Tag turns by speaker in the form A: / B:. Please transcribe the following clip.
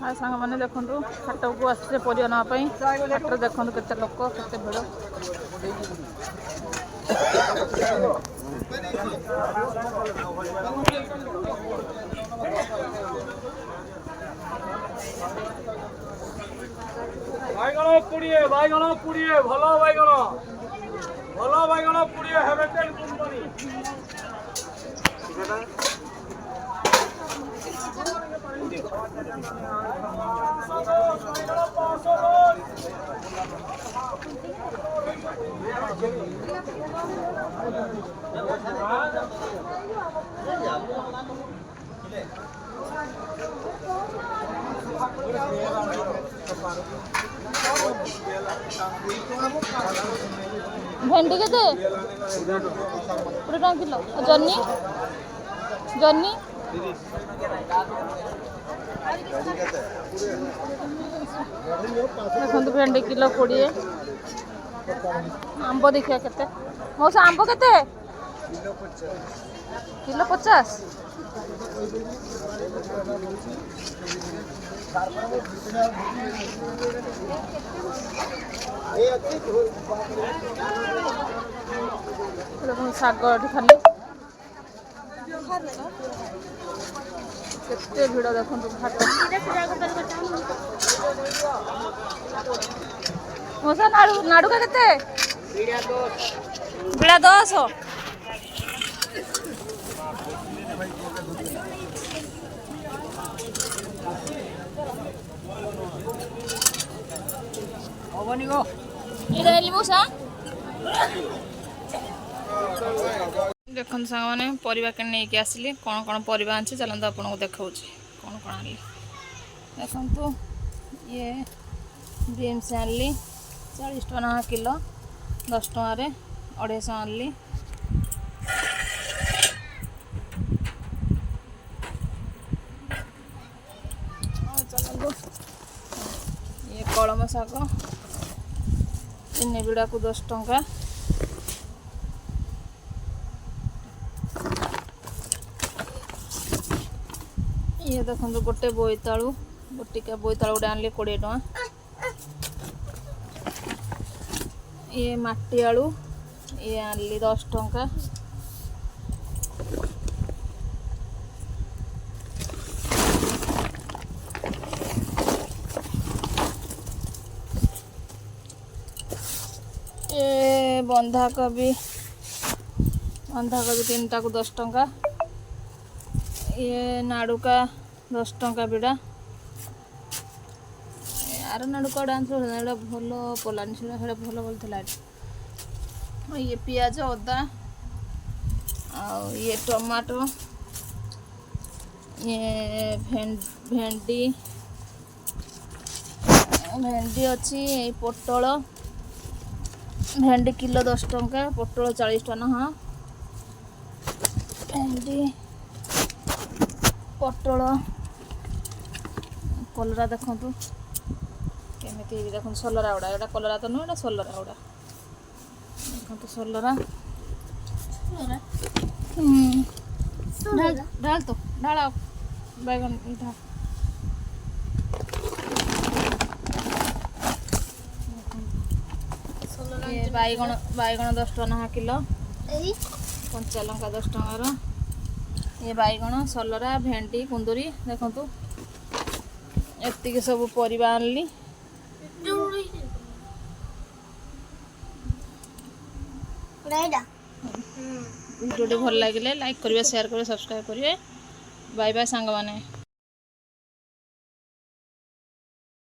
A: हाँ सांग मैंने देखु हाट को आसते परिया नापी हाट देखु के लोक के भिड़
B: बैगण पुड़िए भल बैगण पुड़िए हेवेटेड कंपनी
A: भेंडी के 20 किलो जन्नी जन्नी देखो भेंडी किलो 20 आंब देखिए केते मौसा आंब केते किलो 50 देखो साग खाली केते भिड़ देखो हाट मौसा नाड़ू का केते बिड़ा 10 देखो सांग मैंने परिवा के नहीं आसिली कौन कौन परिवा अच्छे चलते आपको देखा कौन कौन आनी देखु ये बीन्स आनली 40 टका किलो 10 टकर 250 आनली चलो ये कलम शाग 3 बिड़ा को 10 टंका ये देखो गोटे बोईतालु गोटिका बोईतालु गोटे आनली 20 टका ये माटी आलू ये आनली 10 टंका ये बंधाकोबी 3 टा को 10 टंका ये नाड़ू का 10 टंका बिड़ा यार नाड़ू का डांस भल पलानी से भल बोलता ये पियाज अदा ये टमाटो ये भेंडी अच्छी ये पोटल भेंडी किलो 10 टंका पोटल 40 टका हाँ भेंडी पोटल कलरा देखु केमी देखो सलरा गुड़ा यहाँ कलरा तो नुह सलरा गुड़ा देखो सलरा ढाल तो ढाल बैगन ढाल ये बैगण 10 टका किलो कंचा लंका 10 टकर ये बैगण सलरा भेंडी कुंदुरी देखु एति सब परिबा आनली वीडियो भल लगे लाइक करिए शेयर करिए सब्सक्राइब करिए बाय बाय सांग माने।